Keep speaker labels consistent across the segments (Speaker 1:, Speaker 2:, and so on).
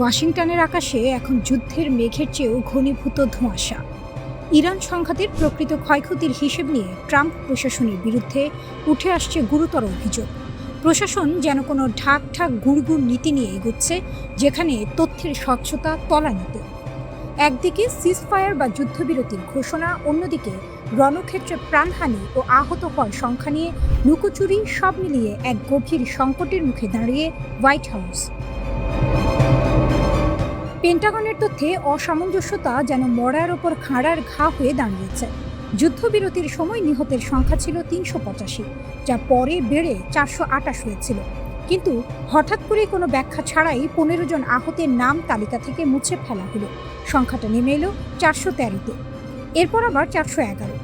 Speaker 1: ওয়াশিংটনের আকাশে এখন যুদ্ধের মেঘের চেয়েও ঘনীভূত ধোঁয়াশা। ইরান সংঘাতের প্রকৃত ক্ষয়ক্ষতির হিসেব নিয়ে ট্রাম্প প্রশাসনের বিরুদ্ধে উঠে আসছে গুরুতর অভিযোগ। প্রশাসন যেন কোনো ঢাক গুড়গুড় নীতি নিয়ে এগোচ্ছে, যেখানে তথ্যের স্বচ্ছতা তলানিতে। একদিকে সিজফায়ার বা যুদ্ধবিরতির ঘোষণা, অন্যদিকে রণক্ষেত্রে প্রাণহানি ও আহত হওয়ার সংখ্যা নিয়ে লুকোচুরি, সব মিলিয়ে এক গভীর সংকটের মুখে দাঁড়িয়ে হোয়াইট হাউস। পেন্টাগনের তথ্যে অসামঞ্জস্যতা যেন মরার ওপর খাঁড়ার ঘা হয়ে দাঁড়িয়েছে। যুদ্ধবিরতির সময় নিহতের সংখ্যা ছিল ৩৮৫, যা পরে বেড়ে ৪২৮ হয়েছিল। কিন্তু হঠাৎ করে কোনো ব্যাখ্যা ছাড়াই ১৫ জন আহতের নাম তালিকা থেকে মুছে ফেলা হলো। সংখ্যাটা নেমে এলো ৪১৩-তে, এরপর আবার ৪১১।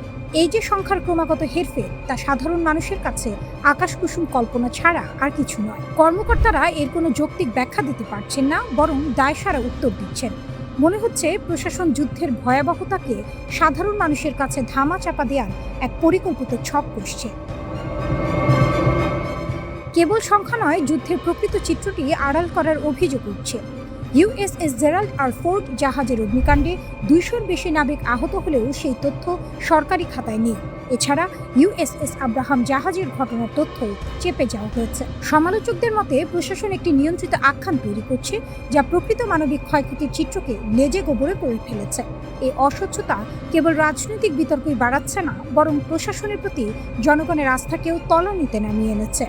Speaker 1: এই যে সংখ্যার ক্রমাগত হেরফের, তা সাধারণ মানুষের কাছে আকাশকুসুম কল্পনা ছাড়া আর কিছু নয়। কর্মকর্তারা এর কোনো যৌক্তিক ব্যাখ্যা দিতে পারছেন না, বরং দায়সারা উত্তর দিচ্ছেন। মনে হচ্ছে প্রশাসন যুদ্ধের ভয়াবহতাকে সাধারণ মানুষের কাছে ধামা চাপা দেওয়ার এক পরিকল্পিত ছক কষছে। কেবল সংখ্যা নয়, যুদ্ধের প্রকৃত চিত্রটি আড়াল করার অভিযোগ উঠছে। ইউএসএস জেরাল্ড আর ফোর্ড জাহাজের অগ্নিকাণ্ডে ২০০-র বেশি নাবিক আহত হলেও সেই তথ্য সরকারি খাতায় নেই। এছাড়া ইউএসএস আব্রাহাম জাহাজের ঘটনার তথ্য চেপে যাওয়া হয়েছে। সমালোচকদের মতে প্রশাসন একটি নিয়ন্ত্রিত আখ্যান তৈরি করছে, যা প্রকৃত মানবিক ক্ষয়ক্ষতির চিত্রকে লেজে গোবরে করে ফেলেছে। এই অস্বচ্ছতা কেবল রাজনৈতিক বিতর্কই বাড়াচ্ছে না, বরং প্রশাসনের প্রতি জনগণের আস্থাকেও তলানিতে নামিয়ে এনেছে।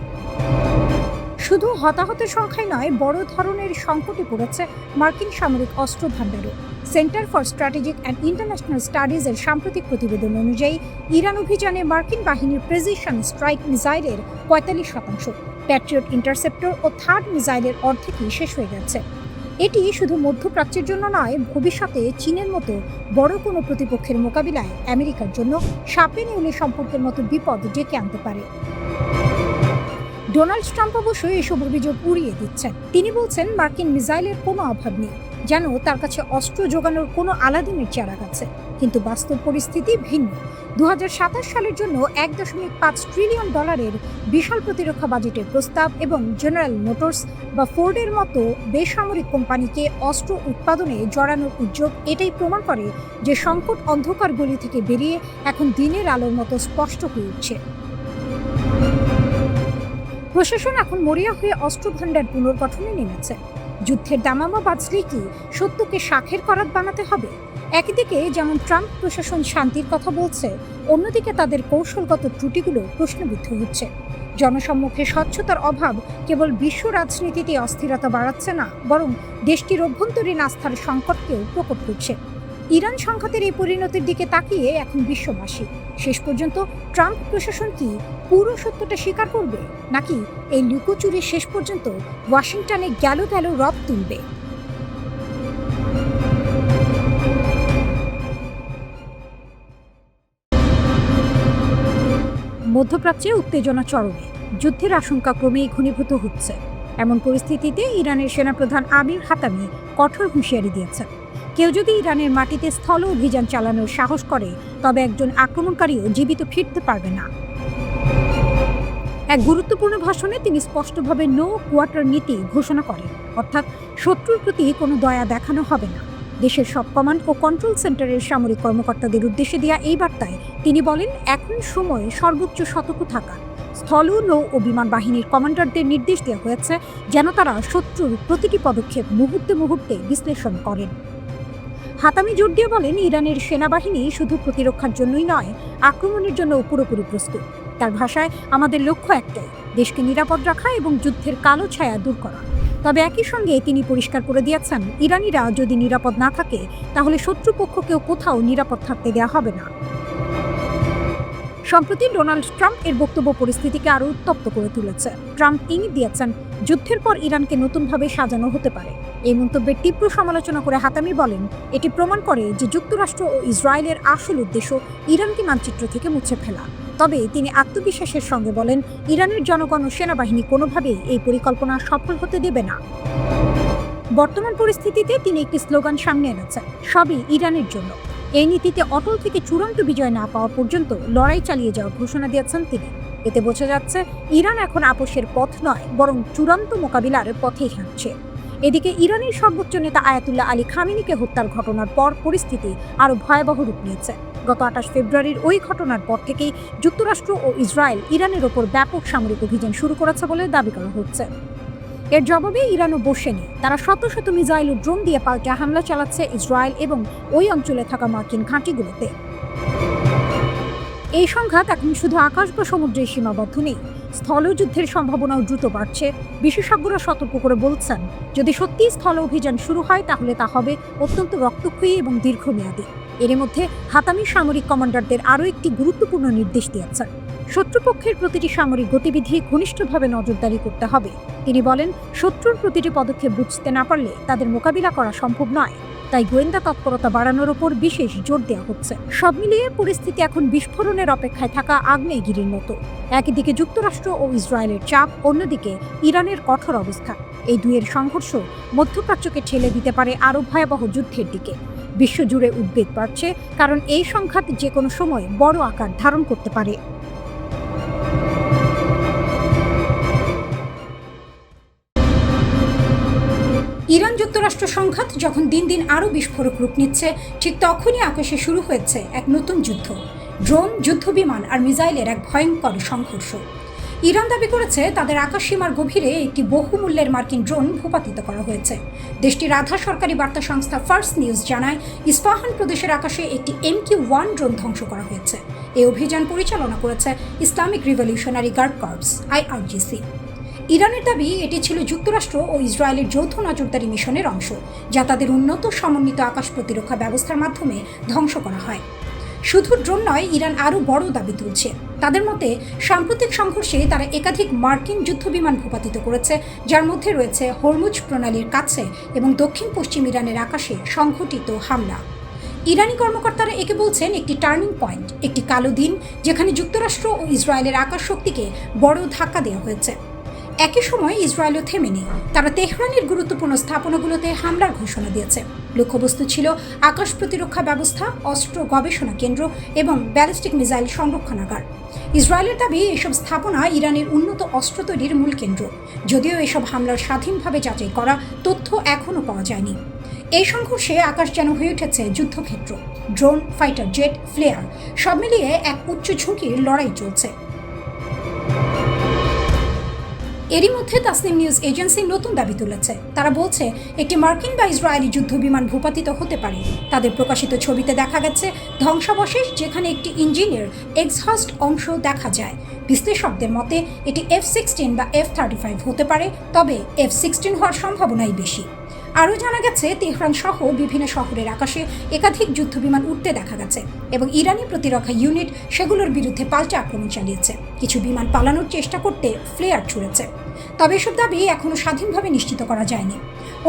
Speaker 1: শুধু হতাহতের সংখ্যায় নয়, বড় ধরনের সংকটে পড়েছে মার্কিন সামরিক অস্ত্র ভাণ্ডারও। Centre for strategic and international স্টাডিজের সাম্প্রতিক প্রতিবেদন অনুযায়ী ইরান অভিযানে মার্কিন বাহিনীর প্রেসিশন স্ট্রাইক মিসাইলের ৪৫%, প্যাট্রিয়ট ইন্টারসেপ্টর ও থার্ড মিসাইলের অর্ধেকই শেষ হয়ে গেছে। এটি শুধু মধ্যপ্রাচ্যের জন্য নয়, ভবিষ্যতে চীনের মতো বড় কোনো প্রতিপক্ষের মোকাবিলায় আমেরিকার জন্য সাপে নেউলে সম্পর্কের মতো বিপদ ডেকে আনতে পারে। ডোনাল্ড ট্রাম্প অবশ্য এসব অভিযোগ উড়িয়ে দিচ্ছেন। তিনি বলছেন মার্কিন মিসাইলের কোনো অভাব নেই, যেন তার কাছে অস্ত্র যোগানোর কোনো আলাদিনের চারাক আছে। কিন্তু বাস্তব পরিস্থিতি ভিন্ন। ২০২৭ সালের জন্য $১.৫ ট্রিলিয়ন বিশাল প্রতিরক্ষা বাজেটের প্রস্তাব এবং জেনারেল মোটরস বা ফোর্ডের মতো বেসামরিক কোম্পানিকে অস্ত্র উৎপাদনে জড়ানোর উদ্যোগ এটাই প্রমাণ করে যে সংকট অন্ধকার গলি থেকে বেরিয়ে এখন দিনের আলোর মতো স্পষ্ট হয়ে উঠছে। প্রশাসন এখন মরিয়া হয়ে অস্ত্র ভাণ্ডার পুনর্গঠনে নেমেছে। যুদ্ধের দামামা বাজলেই কি সত্যকে শাখের করাত বানাতে হবে? একদিকে যেমন ট্রাম্প প্রশাসন শান্তির কথা বলছে, অন্যদিকে তাদের কৌশলগত ত্রুটিগুলো প্রশ্নবিদ্ধ হচ্ছে। জনসম্মুখে স্বচ্ছতার অভাব কেবল বিশ্ব রাজনীতিতে অস্থিরতা বাড়াচ্ছে না, বরং দেশটির অভ্যন্তরীণ আস্থার সংকটকেও প্রকট করছে। ইরান সংঘাতের এই পরিণতির দিকে তাকিয়ে এখন বিশ্ববাসী, শেষ পর্যন্ত ট্রাম্প প্রশাসন কি পুরো সত্যটা স্বীকার করবে, নাকি এই লুকোচুরি শেষ পর্যন্ত ওয়াশিংটনে গেল রব তুলবে? মধ্যপ্রাচ্যে উত্তেজনা চরমে, যুদ্ধের আশঙ্কা ক্রমেই ঘনীভূত হচ্ছে। এমন পরিস্থিতিতে ইরানের সেনাপ্রধান আমির হাতামি কঠোর হুঁশিয়ারি দিয়েছেন, কেউ যদি ইরানের মাটিতে স্থল অভিযান চালানোর সাহস করে, তবে একজন আক্রমণকারীও জীবিত ফিরতে পারবে না। এক গুরুত্বপূর্ণ ভাষণে তিনি স্পষ্টভাবে নো কোয়ার্টার নীতি ঘোষণা করেন, অর্থাৎ শত্রুর প্রতি কোনো দয়া দেখানো হবে না। দেশের সব কমান্ড ও কন্ট্রোল সেন্টারের সামরিক কর্মকর্তাদের উদ্দেশ্যে দেওয়া এই বার্তায় তিনি বলেন, এখন সময় সর্বোচ্চ সতর্ক থাকা। স্থল, নৌ ও বিমান বাহিনীর কমান্ডারদের নির্দেশ দেওয়া হয়েছে যেন তারা শত্রুর প্রতিটি পদক্ষেপ মুহূর্তে বিশ্লেষণ করেন। হাতামি জোর দিয়ে বলেন, ইরানের সেনাবাহিনী শুধু প্রতিরক্ষার জন্যই নয়, আক্রমণের জন্য পুরোপুরি প্রস্তুত। তার ভাষায়, আমাদের লক্ষ্য একটাই, দেশকে নিরাপদ রাখা এবং যুদ্ধের কালো ছায়া দূর করা। তবে একই সঙ্গে তিনি পরিষ্কার করে দিয়েছেন, ইরানিরা যদি নিরাপদ না থাকে, তাহলে শত্রুপক্ষকেও কোথাও নিরাপদ থাকতে দেওয়া হবে না। সম্প্রতি ডোনাল্ড ট্রাম্প এর বক্তব্য পরিস্থিতিকে আরও উত্তপ্ত করে তুলেছে। ট্রাম্প ইঙ্গিত দিয়েছেন, যুদ্ধের পর ইরানকে নতুনভাবে সাজানো হতে পারে। এই মন্তব্যের তীব্র সমালোচনা করে হাতামি বলেন, এটি প্রমাণ করে যে যুক্তরাষ্ট্র ও ইসরায়েলের আসল উদ্দেশ্য ইরানকে মানচিত্র থেকে মুছে ফেলা। তবে তিনি আত্মবিশ্বাসের সঙ্গে বলেন, ইরানের জনগণ ও সেনাবাহিনী কোনোভাবেই এই পরিকল্পনা সফল হতে দেবে না। বর্তমান পরিস্থিতিতে তিনি একটি স্লোগান সামনে এনেছেন, সবই ইরানের জন্য। এই নীতিতে অটল থেকে চূড়ান্ত বিজয় না পাওয়া পর্যন্ত লড়াই চালিয়ে যাওয়ার ঘোষণা দিয়েছেন তিনি। এতে বোঝা যাচ্ছে, ইরান এখন আপোষের পথ নয়, বরং চূড়ান্ত মোকাবিলার পথেই হাঁটছে। এদিকে ইরানের সর্বোচ্চ নেতা আয়াতুল্লাহ আলী খামেনিকে হত্যার ঘটনার পর পরিস্থিতি আরও ভয়াবহ রূপ নিয়েছে। গত ২৮ ফেব্রুয়ারির ওই ঘটনার পর থেকেই যুক্তরাষ্ট্র ও ইসরায়েল ইরানের ওপর ব্যাপক সামরিক অভিযান শুরু করেছে বলে দাবি করা হচ্ছে। এর জবাবে ইরানও বসেনি। তারা শত শত মিসাইল ও ড্রোন দিয়ে পাল্টা হামলা চালাচ্ছে ইসরায়েল এবং ওই অঞ্চলে থাকা মার্কিন ঘাঁটিগুলোতে। এই সংঘাত এখন শুধু আকাশ বা সমুদ্রে সীমাবদ্ধ নেই, স্থলযুদ্ধের সম্ভাবনাও দ্রুত বাড়ছে। বিশেষজ্ঞরা সতর্ক করে বলছেন, যদি সত্যি স্থল অভিযান শুরু হয় তাহলে তা হবে অত্যন্ত রক্তক্ষয়ী এবং দীর্ঘমেয়াদী। এর মধ্যে হাতামি সামরিক কমান্ডারদের আরও একটি গুরুত্বপূর্ণ নির্দেশ দিয়েছেন। শত্রুপক্ষের প্রতিটি সামরিক গতিবিধি ঘনিষ্ঠভাবে নজরদারি করতে হবে। তিনি বলেন, শত্রুর প্রতিটি পদক্ষেপ বুঝতে না পারলে তাদের মোকাবিলা করা সম্ভব নয়। তাই গোয়েন্দা তৎপরতা বাড়ানোর ওপর বিশেষ জোর দেওয়া হচ্ছে। সব মিলিয়ে পরিস্থিতি এখন বিস্ফোরণের অপেক্ষায় থাকা আগ্নেয়গিরির মতো। একদিকে যুক্তরাষ্ট্র ও ইসরায়েলের চাপ, অন্যদিকে ইরানের কঠোর অবস্থা। এই দুইয়ের সংঘর্ষ মধ্যপ্রাচ্যকে ঠেলে দিতে পারে আরও ভয়াবহ যুদ্ধের দিকে। বিশ্বজুড়ে উদ্বেগ বাড়ছে, কারণ এই সংঘাত যে কোনো সময় বড় আকার ধারণ করতে পারে। ইরান যুক্তরাষ্ট্র সংঘাত যখন দিন দিন আরও বিস্ফোরক রূপ নিচ্ছে, ঠিক তখনই আকাশে শুরু হয়েছে এক নতুন যুদ্ধ। ড্রোন, যুদ্ধবিমান আর মিসাইলের এক ভয়ঙ্কর সংঘর্ষ। ইরান দাবি করেছে তাদের আকাশসীমার গভীরে একটি বহুমূল্যের মার্কিন ড্রোন ভূপাতিত করা হয়েছে। দেশটির আধা সরকারি বার্তা সংস্থা ফার্স্ট নিউজ জানায়, ইস্পাহান প্রদেশের আকাশে একটি MQ-1 ড্রোন ধ্বংস করা হয়েছে। এই অভিযান পরিচালনা করেছে Islamic Revolutionary Guard Corps IRGC। ইরানের দাবি এটি ছিল যুক্তরাষ্ট্র ও ইসরায়েলের যৌথ নজরদারি মিশনের অংশ, যা তাদের উন্নত সমন্বিত আকাশ প্রতিরক্ষা ব্যবস্থার মাধ্যমে ধ্বংস করা হয়। শুধু ড্রোন নয়, ইরান আরও বড় দাবি তুলছে। তাদের মতে, সাম্প্রতিক সংঘর্ষে তারা একাধিক মার্কিন যুদ্ধবিমান ভূপাতিত করেছে, যার মধ্যে রয়েছে হরমুজ প্রণালীর কাছে এবং দক্ষিণ পশ্চিম ইরানের আকাশে সংঘটিত হামলা। ইরানি কর্মকর্তারা একে বলছেন একটি টার্নিং পয়েন্ট, একটি কালো দিন যেখানে যুক্তরাষ্ট্র ও ইসরায়েলের আকাশ শক্তিকে বড় ধাক্কা দেওয়া হয়েছে। একই সময় ইসরায়েলও থেমেনি। তারা তেহরানের গুরুত্বপূর্ণ স্থাপনাগুলোতে হামলার ঘোষণা দিয়েছে। লক্ষ্যবস্তু ছিল আকাশ প্রতিরক্ষা ব্যবস্থা, অস্ত্র গবেষণা কেন্দ্র এবং ব্যালিস্টিক মিসাইল সংরক্ষণাগার। ইসরায়েলের দাবি, এসব স্থাপনা ইরানের উন্নত অস্ত্র তৈরির মূল কেন্দ্র। যদিও এসব হামলার স্বাধীনভাবে যাচাই করা তথ্য এখনও পাওয়া যায়নি। এই সংঘর্ষে আকাশ যেন হয়ে উঠেছে যুদ্ধক্ষেত্র। ড্রোন, ফাইটার জেট, ফ্লেয়ার সব মিলিয়ে এক উচ্চ ঝুঁকির লড়াই চলছে। এরই মধ্যে তাসনিম নিউজ এজেন্সি নতুন দাবি তুলেছে। তারা বলছে, একটি মার্কিন বা ইসরায়েলি যুদ্ধবিমান ভূপাতিত হতে পারে। তাদের প্রকাশিত ছবিতে দেখা গেছে ধ্বংসাবশেষ, যেখানে একটি ইঞ্জিনের এক্সহস্ট অংশ দেখা যায়। বিশ্লেষকদের মতে এটি F-16 বা F-35 হতে পারে, তবে F-16 হওয়ার সম্ভাবনাই বেশি। আরও জানা গেছে, তেহরান সহ বিভিন্ন শহরের আকাশে একাধিক যুদ্ধবিমান উঠতে দেখা গেছে এবং ইরানি প্রতিরক্ষা ইউনিট সেগুলোর বিরুদ্ধে পাল্টা আক্রমণ চালিয়েছে। কিছু বিমান পালানোর চেষ্টা করতে ফ্লেয়ার ছুড়েছে। তবে এসব দাবি এখনও স্বাধীনভাবে নিশ্চিত করা যায়নি।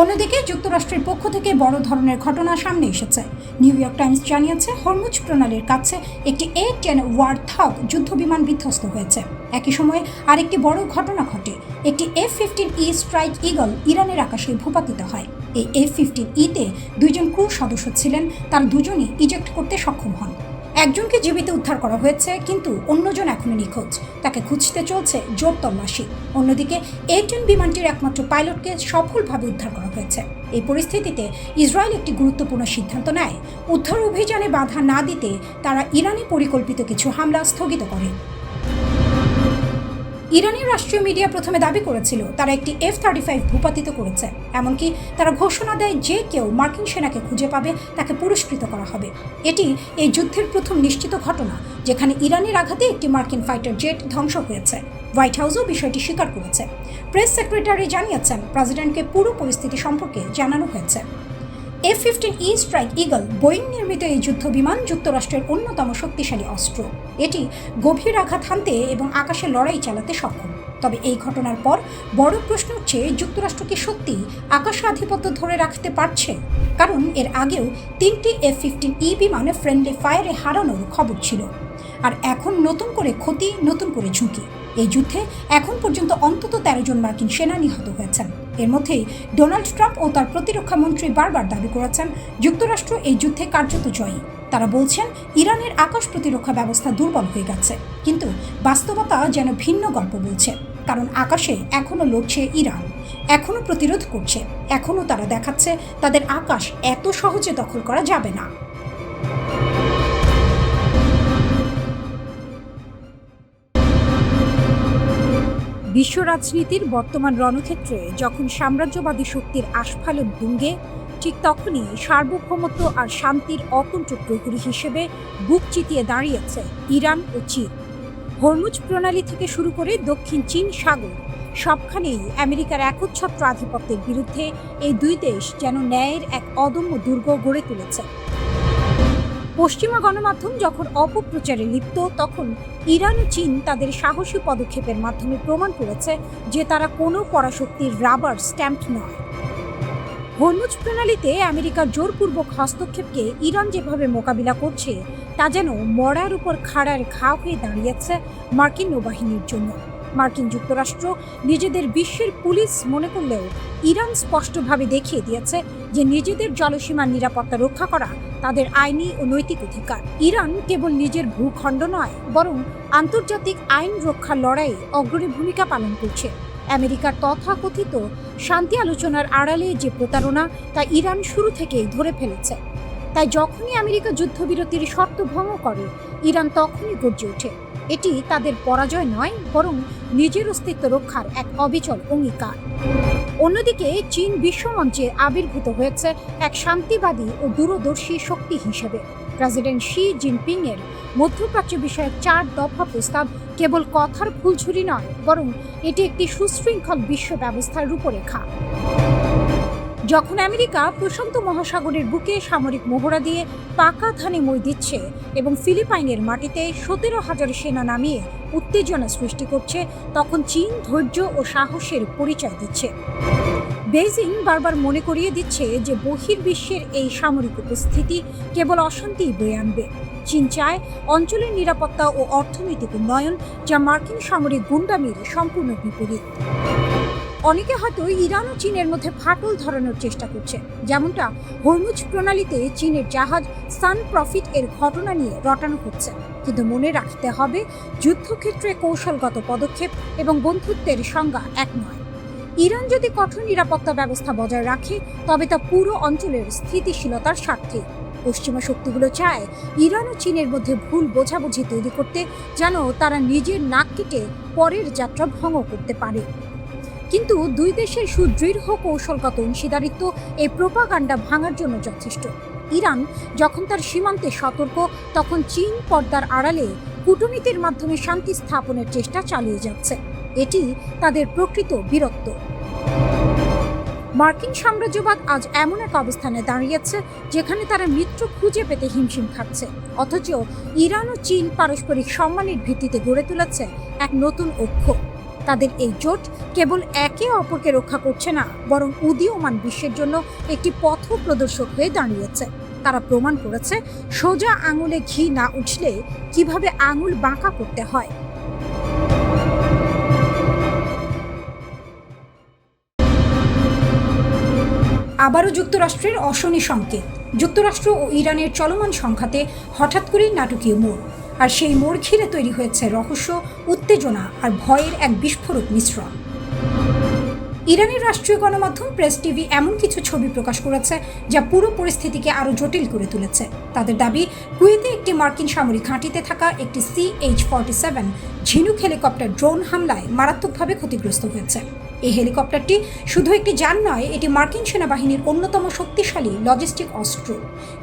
Speaker 1: অন্যদিকে যুক্তরাষ্ট্রের পক্ষ থেকে বড় ধরনের ঘটনা সামনে এসেছে। নিউ ইয়র্ক টাইমস জানিয়েছে, হরমুজ প্রণালীর কাছে একটি A-10 ওয়ারথগ যুদ্ধবিমান বিধ্বস্ত হয়েছে। একই সময়ে আরেকটি বড় ঘটনা ঘটে। একটি F-15E স্ট্রাইক ঈগল ইরানের আকাশে ভূপাতিত হয়। এই F-15E-তে 2 জন ক্রু সদস্য ছিলেন। তার দুজনই ইজেক্ট করতে সক্ষম হন। একজনকে জীবিত উদ্ধার করা হয়েছে, কিন্তু অন্যজন এখনো নিখোঁজ। তাকে খুঁজতে চলছে জোর তল্লাশি। অন্যদিকে A-10 বিমানটির একমাত্র পাইলটকে সফলভাবে উদ্ধার করা হয়েছে। এই পরিস্থিতিতে ইসরায়েল একটি গুরুত্বপূর্ণ সিদ্ধান্ত নেয়। উদ্ধার অভিযানে বাধা না দিতে তারা ইরানি পরিকল্পিত কিছু হামলা স্থগিত করে। ইরানের রাষ্ট্রীয় মিডিয়া প্রথমে দাবি করেছিল তারা একটি F-35 ভূপাতিত করেছে। এমনকি তারা ঘোষণা দেয়, যে কেউ মার্কিন সেনাকে খুঁজে পাবে তাকে পুরস্কৃত করা হবে। এটি এই যুদ্ধের প্রথম নিশ্চিত ঘটনা যেখানে ইরানের আঘাতে একটি মার্কিন ফাইটার জেট ধ্বংস হয়েছে। হোয়াইট হাউসও বিষয়টি স্বীকার করেছে। প্রেস সেক্রেটারি জানিয়েছেন, প্রেসিডেন্টকে পুরো পরিস্থিতি সম্পর্কে জানানো হয়েছে। F-15E স্ট্রাইক ঈগল বোয়িং নির্মিত এই যুদ্ধবিমান যুক্তরাষ্ট্রের অন্যতম শক্তিশালী অস্ত্র। এটি গভীর আঘাত হানতে এবং আকাশে লড়াই চালাতে সক্ষম। তবে এই ঘটনার পর বড় প্রশ্ন হচ্ছে, যুক্তরাষ্ট্র কি সত্যি আকাশে আধিপত্য ধরে রাখতে পারছে? কারণ এর আগেও 3টি F-15E বিমানে ফ্রেন্ডলি ফায়ারে হারানোর খবর ছিল। আর এখন নতুন করে ক্ষতি, নতুন করে ঝুঁকি। এই যুদ্ধে এখন পর্যন্ত অন্তত 13 জন মার্কিন সেনা নিহত হয়েছেন। এর মধ্যেই ডোনাল্ড ট্রাম্প ও তার প্রতিরক্ষা মন্ত্রী বারবার দাবি করেছেন, যুক্তরাষ্ট্র এই যুদ্ধে কার্যত জয়ী। তারা বলছেন, ইরানের আকাশ প্রতিরক্ষা ব্যবস্থা দুর্বল হয়ে গেছে। কিন্তু বাস্তবতা যেন ভিন্ন গল্প বলছে, কারণ আকাশে এখনও লড়ছে ইরান। এখনও প্রতিরোধ করছে, এখনও তারা দেখাচ্ছে তাদের আকাশ এত সহজে দখল করা যাবে না। বিশ্ব রাজনীতির বর্তমান রণক্ষেত্রে যখন সাম্রাজ্যবাদী শক্তির আস্ফালন তুঙ্গে, ঠিক তখনই সার্বভৌমত্ব আর শান্তির অতন্ত্র প্রহরী হিসেবে বুক চিতিয়ে দাঁড়িয়েছে ইরান ও চীন। হরমুজ প্রণালী থেকে শুরু করে দক্ষিণ চীন সাগর, সবখানেই আমেরিকার একচ্ছত্র আধিপত্যের বিরুদ্ধে এই দুই দেশ যেন ন্যায়ের এক অদম্য দুর্গ গড়ে তুলেছে। পশ্চিমা গণমাধ্যম যখন অপপ্রচারে লিপ্ত, তখন ইরান ও চীন তাদের সাহসী পদক্ষেপের মাধ্যমে প্রমাণ করেছে যে তারা কোনো পরাশক্তির রাবার স্ট্যাম্প নয়। হরমুজ প্রণালীতে আমেরিকার জোরপূর্বক হস্তক্ষেপকে ইরান যেভাবে মোকাবিলা করছে, তা যেন মরার উপর খাড়ার ঘা হয়ে দাঁড়িয়েছে মার্কিন নৌবাহিনীর জন্য। মার্কিন যুক্তরাষ্ট্র নিজেদের বিশ্বের পুলিশ মনে করলেও ইরান স্পষ্টভাবে দেখিয়ে দিয়েছে যে নিজেদের জলসীমার নিরাপত্তা রক্ষা করা তাদের আইনি ও নৈতিক অধিকার। ইরান কেবল নিজের ভূখণ্ড নয়, বরং আন্তর্জাতিক আইন রক্ষার লড়াইয়ে অগ্রণী ভূমিকা পালন করছে। আমেরিকার তথাকথিত শান্তি আলোচনার আড়ালে যে প্রতারণা, তা ইরান শুরু থেকেই ধরে ফেলেছে। তাই যখনই আমেরিকা যুদ্ধবিরতির শর্ত ভঙ্গ করে, ইরান তখনই গর্জে ওঠে। এটি তাদের পরাজয় নয়, বরং নিজের অস্তিত্ব রক্ষার এক অবিচল অঙ্গীকার। অন্যদিকে চীন বিশ্বমঞ্চে আবির্ভূত হয়েছে এক শান্তিবাদী ও দূরদর্শী শক্তি হিসেবে। প্রেসিডেন্ট শি জিনপিং এর মধ্যপ্রাচ্য বিষয়ক 4 দফা প্রস্তাব কেবল কথার ফুলঝুরি নয়, বরং এটি একটি সুশৃঙ্খল বিশ্ব ব্যবস্থার রূপরেখা। যখন আমেরিকা প্রশান্ত মহাসাগরের বুকে সামরিক মহড়া দিয়ে পাকা ধানে মই দিচ্ছে এবং ফিলিপাইনের মাটিতে 17,000 সেনা নামিয়ে উত্তেজনা সৃষ্টি করছে, তখন চীন ধৈর্য ও সাহসের পরিচয় দিচ্ছে। বেইজিং বারবার মনে করিয়ে দিচ্ছে যে বহির্বিশ্বের এই সামরিক উপস্থিতি কেবল অশান্তিই বয়ে আনবে। চীন চায় অঞ্চলের নিরাপত্তা ও অর্থনৈতিক উন্নয়ন, যা মার্কিন সামরিক গুন্ডামির সম্পূর্ণ বিপরীত। অনেকে হয়তো ইরান ও চীনের মধ্যে ফাটল ধরানোর চেষ্টা করছে, যেমনটা হরমুজ প্রণালীতে চীনের জাহাজ সান প্রফিট এর ঘটনা নিয়ে রটানো হচ্ছে। কিন্তু মনে রাখতে হবে, যুদ্ধক্ষেত্রে কৌশলগত পদক্ষেপ এবং বন্ধুত্বের সংজ্ঞা এক নয়। ইরান যদি কঠোর নিরাপত্তা ব্যবস্থা বজায় রাখে, তবে তা পুরো অঞ্চলের স্থিতিশীলতার স্বার্থে। পশ্চিমা শক্তিগুলো চায় ইরান ও চীনের মধ্যে ভুল বোঝাবুঝি তৈরি করতে, যেন তারা নিজের নাক কেটে পরের যাত্রা ভঙ্গ করতে পারে। কিন্তু দুই দেশের সুদৃঢ় কৌশলগত অংশীদারিত্ব এই প্রোপাগান্ডা ভাঙার জন্য যথেষ্ট। ইরান যখন তার সীমান্তে সতর্ক, তখন চীন পর্দার আড়ালে কূটনীতির মাধ্যমে শান্তি স্থাপনের চেষ্টা চালিয়ে যাচ্ছে। এটি তাদের প্রকৃত বীরত্ব। মার্কিন সাম্রাজ্যবাদ আজ এমন এক অবস্থানে দাঁড়িয়েছে যেখানে তারা মিত্র খুঁজে পেতে হিমশিম খাচ্ছে, অথচ ইরান ও চীন পারস্পরিক সম্মানের ভিত্তিতে গড়ে তুলেছে এক নতুন ঐক্য। তাদের এই জোট কেবল একে অপরকে রক্ষা করছে না, বরং উদীয়মান বিশ্বের জন্য একটি পথ প্রদর্শক হয়ে দাঁড়িয়েছে। তারা প্রমাণ করেছে সোজা আঙুলে ঘি না উঠলে কিভাবে আঙুল বাঁকা করতে হয়। আবারও যুক্তরাষ্ট্রের অশনি সংকেত। যুক্তরাষ্ট্র ও ইরানের চলমান সংঘাতে হঠাৎ করেই নাটকীয় মোড়, আর সেই মোড় ঘিরে তৈরি হয়েছে রহস্য, উত্তেজনা আর ভয়ের এক বিস্ফোরক মিশ্রণ। ইরানের রাষ্ট্রীয় গণমাধ্যম প্রেস টিভি এমন কিছু ছবি প্রকাশ করেছে যা পুরো পরিস্থিতিকে আরও জটিল করে তুলেছে। তাদের দাবি, কুয়েতে একটি মার্কিন সামরিক ঘাঁটিতে থাকা একটি CH-47 ঝিনুক হেলিকপ্টার ড্রোন হামলায় মারাত্মকভাবে ক্ষতিগ্রস্ত হয়েছে। এই হেলিকপ্টারটি শুধু একটি যান নয়, এটি মার্কিন সেনাবাহিনীর অন্যতম শক্তিশালী লজিস্টিক অস্ত্র,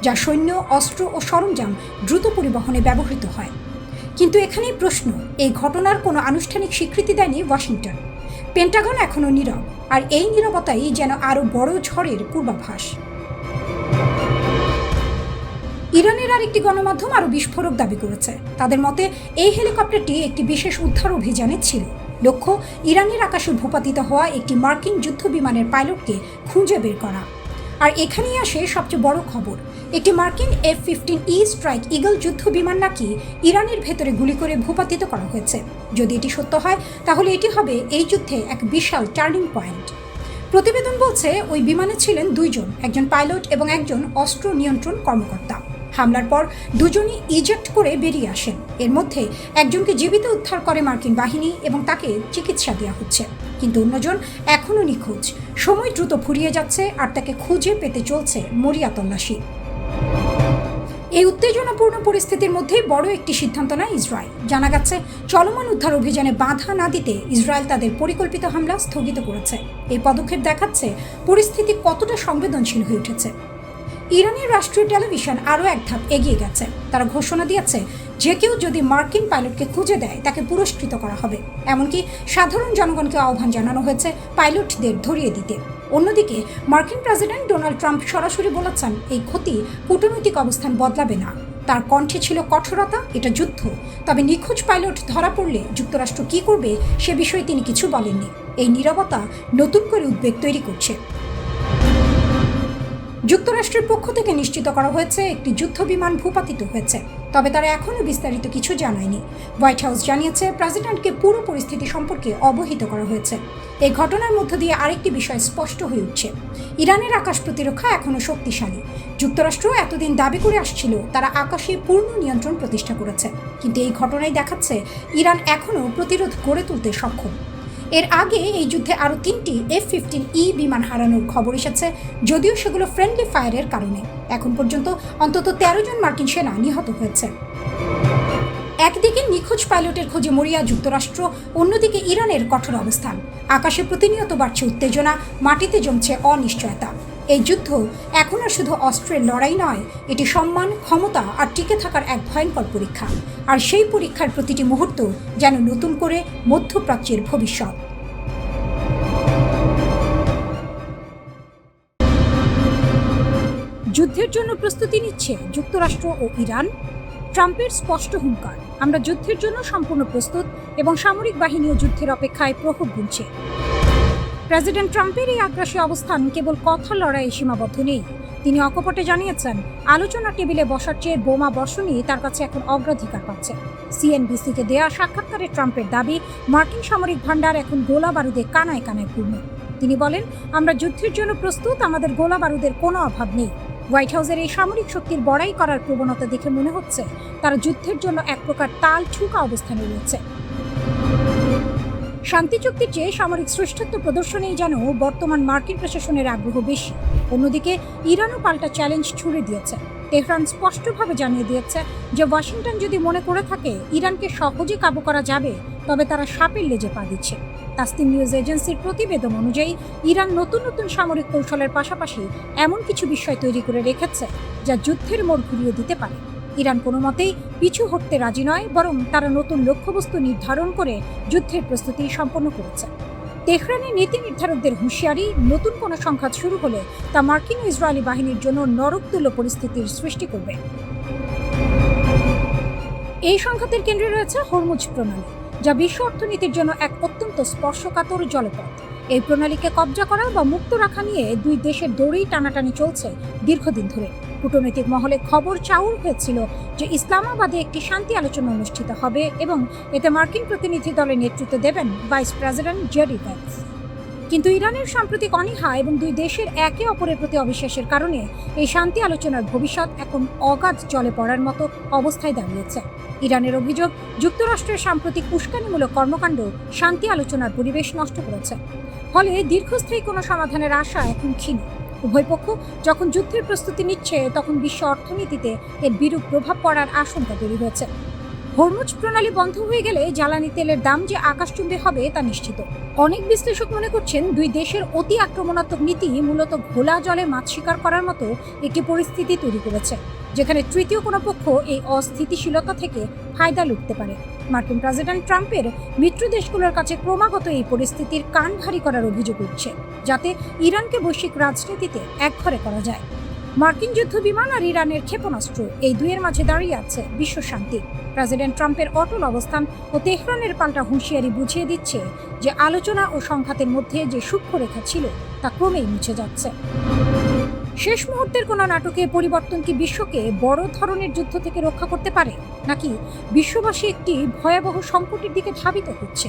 Speaker 1: যা সৈন্য, অস্ত্র ও সরঞ্জাম দ্রুত পরিবহনে ব্যবহৃত হয়। কিন্তু এখানেই প্রশ্ন, এই ঘটনার কোনো আনুষ্ঠানিক স্বীকৃতি দেয়নি ওয়াশিংটন। পেন্টাগন এখনও নীরব, আর এই নীরবতাই যেন আরও বড় ঝড়ের পূর্বাভাস। ইরানের আরেকটি গণমাধ্যম আরও বিস্ফোরক দাবি করেছে। তাদের মতে, এই হেলিকপ্টারটি একটি বিশেষ উদ্ধার অভিযানে ছিল। লক্ষ্য, ইরানের আকাশে ভূপাতিত হওয়া একটি মার্কিন যুদ্ধ বিমানের পাইলটকে খুঁজে বের করা। আর এখানেই আসে সবচেয়ে বড় খবর, একটি মার্কিন F-15E স্ট্রাইক ঈগল যুদ্ধ বিমান নাকি ইরানের ভেতরে গুলি করে ভূপাতিত করা হয়েছে। যদি এটি সত্য হয়, তাহলে এটি হবে এই যুদ্ধে এক বিশাল টার্নিং পয়েন্ট। প্রতিবেদন বলছে, ওই বিমানে ছিলেন 2 জন, একজন পাইলট এবং একজন অস্ত্র নিয়ন্ত্রণ কর্মকর্তা। হামলার পর দুজনই ইজেক্ট করে বেরিয়ে আসেন। এর মধ্যে একজনকে জীবিত উদ্ধার করে মার্কিন বাহিনী এবং তাকে চিকিৎসা দেওয়া হচ্ছে। কিন্তু অন্যজন এখনও নিখোঁজ। সময় দ্রুত ফুরিয়ে যাচ্ছে আর তাকে খুঁজে পেতে চলছে মরিয়া তল্লাশি। এই উত্তেজনাপূর্ণ পরিস্থিতির মধ্যেই বড় একটি সিদ্ধান্ত নেয় ইসরায়েল। জানা গেছে, চলমান উদ্ধার অভিযানে বাধা না দিতে ইসরায়েল তাদের পরিকল্পিত হামলা স্থগিত করেছে। এই পদক্ষেপ দেখাচ্ছে পরিস্থিতি কতটা সংবেদনশীল হয়ে উঠেছে। ইরানের রাষ্ট্রীয় টেলিভিশন আরও এক ধাপ এগিয়ে গেছে। তারা ঘোষণা দিয়েছে, যে কেউ যদি মার্কিন পাইলটকে খুঁজে দেয় তাকে পুরস্কৃত করা হবে। এমনকি সাধারণ জনগণকে আহ্বান জানানো হয়েছে পাইলটদের ধরিয়ে দিতে। অন্যদিকে মার্কিন প্রেসিডেন্ট ডোনাল্ড ট্রাম্প সরাসরি বলেছেন, এই ক্ষতি কূটনৈতিক অবস্থান বদলাবে না। তার কণ্ঠে ছিল কঠোরতা, এটা যুদ্ধ। তবে নিখোঁজ পাইলট ধরা পড়লে যুক্তরাষ্ট্র কী করবে সে বিষয়ে তিনি কিছু বলেননি। এই নীরবতা নতুন করে উদ্বেগ তৈরি করছে। যুক্তরাষ্ট্রের পক্ষ থেকে নিশ্চিত করা হয়েছে একটি যুদ্ধ বিমান ভূপাতিত হয়েছে, তবে তারা এখনও বিস্তারিত কিছু জানায়নি। হোয়াইট হাউস জানিয়েছে, প্রেসিডেন্টকে পুরো পরিস্থিতি সম্পর্কে অবহিত করা হয়েছে। এই ঘটনার মধ্য দিয়ে আরেকটি বিষয় স্পষ্ট হয়ে উঠছে, ইরানের আকাশ প্রতিরক্ষা এখনও শক্তিশালী। যুক্তরাষ্ট্র এতদিন দাবি করে আসছিল তারা আকাশে পূর্ণ নিয়ন্ত্রণ প্রতিষ্ঠা করেছে, কিন্তু এই ঘটনাই দেখাচ্ছে ইরান এখনও প্রতিরোধ গড়ে তুলতে সক্ষম। এর আগে এই যুদ্ধে আরও 3টি F-15E বিমান হারানোর খবর এসেছে, যদিও সেগুলো ফ্রেন্ডলি ফায়ারের কারণে। এখন পর্যন্ত অন্তত 13 জন মার্কিন সেনা নিহত হয়েছে। একদিকে নিখোঁজ পাইলটের খোঁজে মরিয়া যুক্তরাষ্ট্র, অন্যদিকে ইরানের কঠোর অবস্থান। আকাশে প্রতিনিয়ত বাড়ছে উত্তেজনা, মাটিতে জমছে অনিশ্চয়তা। এই যুদ্ধ এখন আর শুধু অস্ত্রের লড়াই নয়, এটি সম্মান, ক্ষমতা আর টিকে থাকার এক ভয়ঙ্কর পরীক্ষা। আর সেই পরীক্ষার প্রতিটি মুহূর্ত যেন নতুন করে মধ্যপ্রাচ্যের ভবিষ্যৎ। যুদ্ধের জন্য প্রস্তুতি নিচ্ছে যুক্তরাষ্ট্র ও ইরান। ট্রাম্পের স্পষ্ট হুঙ্কার, আমরা যুদ্ধের জন্য সম্পূর্ণ প্রস্তুত এবং সামরিক বাহিনীও যুদ্ধের অপেক্ষায় প্রহর গুনছে। প্রেসিডেন্ট ট্রাম্পের এই আগ্রাসী অবস্থান কেবল কথা লড়াইয়ে সীমাবদ্ধ নেই। তিনি অকপটে জানিয়েছেন, আলোচনা টেবিলে বসার চেয়ে বোমা বর্ষণই তার কাছে এখন অগ্রাধিকার পাচ্ছে। CNBC-কে দেয়া সাক্ষাৎকারে ট্রাম্পের দাবি, মার্কিন সামরিক ভান্ডার এখন গোলা বারুদে কানায় কানায় পূর্ণ। তিনি বলেন, আমরা যুদ্ধের জন্য প্রস্তুত, আমাদের গোলা বারুদের কোনো অভাব নেই। হোয়াইট হাউসের এই সামরিক শক্তির বড়াই করার প্রবণতা দেখে মনে হচ্ছে তারা যুদ্ধের জন্য এক প্রকার তাল ঠুকা অবস্থানে রয়েছে। শান্তি চুক্তির চেয়ে সামরিক শ্রেষ্ঠত্ব প্রদর্শনেই যেন বর্তমান মার্কিন প্রশাসনের আগ্রহ বেশি। অন্যদিকে ইরানও পাল্টা চ্যালেঞ্জ ছুড়ে দিয়েছে। তেহরান স্পষ্টভাবে জানিয়ে দিয়েছে যে ওয়াশিংটন যদি মনে করে থাকে ইরানকে সহজে কাবু করা যাবে, তবে তারা সাপের লেজে পা দিচ্ছে। তাসনিম নিউজ এজেন্সির প্রতিবেদন অনুযায়ী ইরান নতুন নতুন সামরিক কৌশলের পাশাপাশি এমন কিছু বিষয় তৈরি করে রেখেছে যা যুদ্ধের মোড় ঘুরিয়ে দিতে পারে। ইরান কোনো মতেই পিছু হটতে রাজি নয়, বরং তারা নতুন লক্ষ্যবস্তু নির্ধারণ করে যুদ্ধের প্রস্তুতি সম্পন্ন করেছে। তেহরানের নীতি নির্ধারকদের হুঁশিয়ারি, নতুন কোনো সংঘাত শুরু হলে তা মার্কিন ও ইসরায়েলি বাহিনীর জন্য নরকতুল্য পরিস্থিতির সৃষ্টি করবে। এই সংঘাতের কেন্দ্রে রয়েছে হরমুজ প্রণালী, যা বিশ্ব অর্থনীতির জন্য এক অত্যন্ত স্পর্শকাতর জলপথ। এই প্রণালীকে কবজা করা বা মুক্ত রাখা নিয়ে দুই দেশের দড়ি টানাটানি চলছে দীর্ঘদিন ধরে। কূটনৈতিক মহলে খবর চাউর হয়েছিল যে ইসলামাবাদে একটি শান্তি আলোচনা অনুষ্ঠিত হবে এবং এতে মার্কিন প্রতিনিধি দলের নেতৃত্ব দেবেন ভাইস প্রেসিডেন্ট জেডি ভ্যান্স। কিন্তু ইরানের সাম্প্রতিক অনীহা এবং দুই দেশের একে অপরের প্রতি অবিশ্বাসের কারণে এই শান্তি আলোচনার ভবিষ্যৎ এখন অগাধ জলে পড়ার মতো অবস্থায় দাঁড়িয়েছে। ইরানের অভিযোগ, যুক্তরাষ্ট্রের সাম্প্রতিক উস্কানিমূলক কর্মকাণ্ড শান্তি আলোচনার পরিবেশ নষ্ট করেছে। ফলে দীর্ঘস্থায়ী কোনো সমাধানের আশা এখন ক্ষীণ। উভয় পক্ষ যখন যুদ্ধের প্রস্তুতি নিচ্ছে, তখন বিশ্ব অর্থনীতিতে এর বিরূপ প্রভাব পড়ার আশঙ্কা তৈরি হয়েছে। হরমুজ প্রণালী বন্ধ হয়ে গেলে জ্বালানি তেলের দাম যে আকাশচুম্বী হবে তা নিশ্চিত। অনেক বিশ্লেষক মনে করছেন, দুই দেশের অতি আক্রমণাত্মক নীতি মূলত ঘোলা জলে মাছ শিকার করার মতো একটি পরিস্থিতি তৈরি করেছে, যেখানে তৃতীয় কোনো পক্ষ এই অস্থিতিশীলতা থেকে ফায়দা লুটতে পারে। মার্কিন প্রেসিডেন্ট ট্রাম্পের মিত্র দেশগুলোর কাছে ক্রমাগত এই পরিস্থিতির কান ভারী করার অভিযোগ উঠছে, যাতে ইরানকে বৈশ্বিক রাজনীতিতে একঘরে করা যায়। মার্কিন যুদ্ধ বিমান আর ইরানের ক্ষেপণাস্ত্র, এই দুইয়ের মাঝে দাঁড়িয়ে আছে বিশ্ব শান্তি। প্রেসিডেন্ট ট্রাম্পের অটল অবস্থান ও তেহরানের পাল্টা হুঁশিয়ারি বুঝিয়ে দিচ্ছে যে আলোচনা ও সংঘাতের মধ্যে যে সূক্ষ্মরেখা ছিল তা ক্রমেই মুছে যাচ্ছে। শেষ মুহূর্তের কোনো নাটকে পরিবর্তন কি বিশ্বকে বড় ধরনের যুদ্ধ থেকে রক্ষা করতে পারে, নাকি বিশ্ববাসী একটি ভয়াবহ সংকটের দিকে ধাবিত হচ্ছে?